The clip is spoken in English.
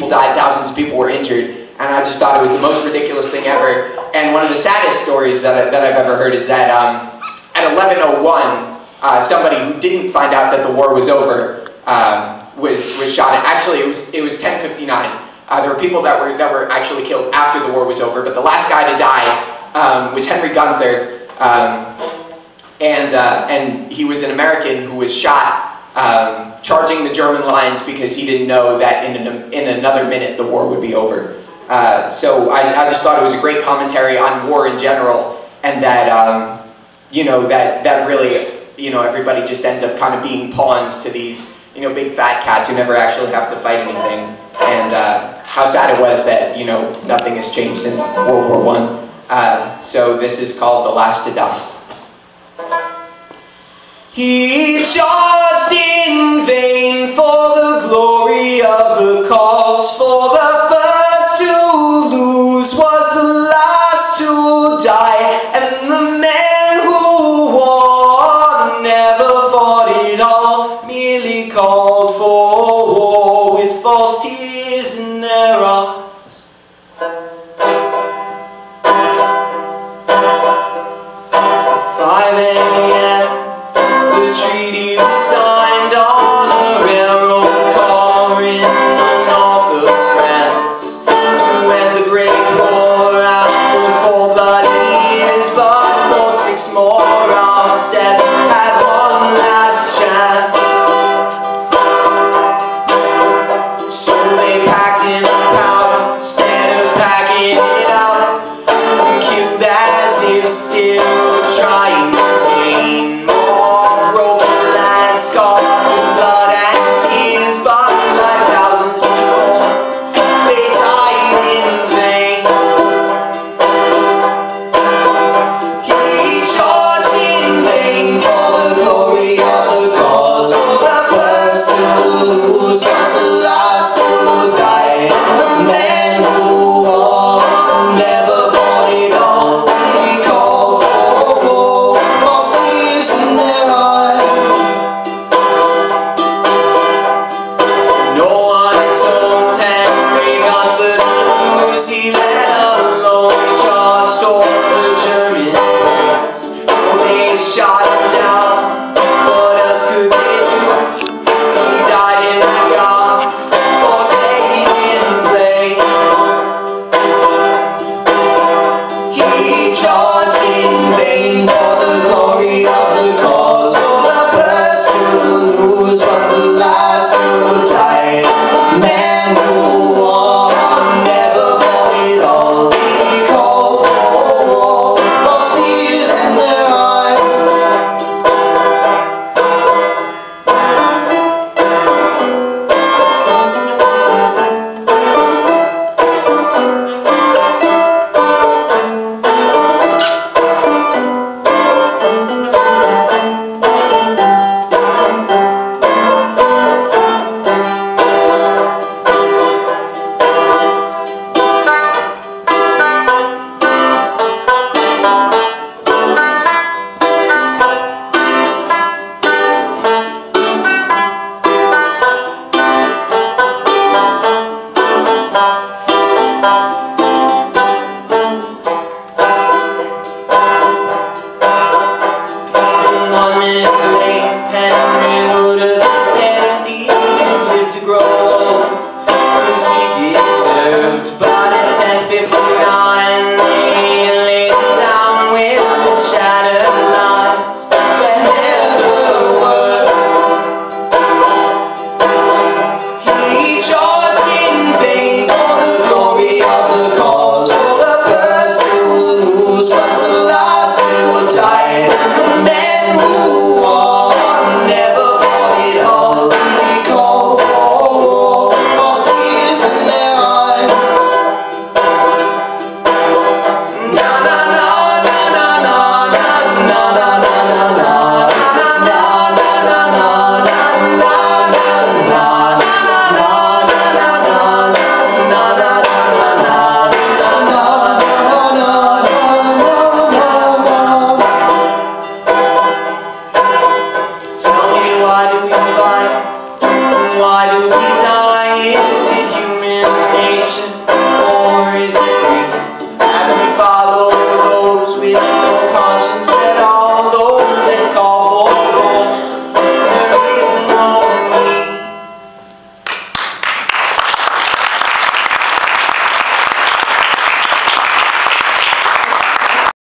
people died, thousands of people were injured, and I just thought it was the most ridiculous thing ever. And one of the saddest stories that I've ever heard is that at 11:01, somebody who didn't find out that the war was over was shot. Actually, it was 10:59. There were people that were actually killed after the war was over, but the last guy to die was Henry Gunther, and he was an American who was shot charging the German lines because he didn't know that in another minute the war would be over. So I just thought it was a great commentary on war in general, and that you know, that really, you know, everybody just ends up kind of being pawns to these, you know, big fat cats who never actually have to fight anything. And how sad it was that, you know, nothing has changed since World War I. So this is called The Last to Die. He charged in vain for the glory of the cause, for the first to lose was the last to die, and the men who won never fought it all, merely called for war with false tears in their eyes. 5 a.m. the treaty was signed on a railroad car in the north of France to end the Great War after 4 bloody years, but for 6 more hours death had one last chance. So they packed in the powder instead of packing it out, and killed as if still trying to gain more, broken and scarred with blood and tears, but like thousands before, they died in vain. He charged in vain for the glory of the cause, for the first to lose was the last to die. The men who won never fought it all, we call for war, false tears in their eyes. No one told Henry Gunther the news, he let alone charged all the Germans. So they shot him down, what else could they do? He died in the gun, was taken place. He charged in vain for the glory of the cause, for the first to lose was the last to die. Men who won never fought it all, we call for war, false tears in their eyes. To grow old, 'cause he deserved.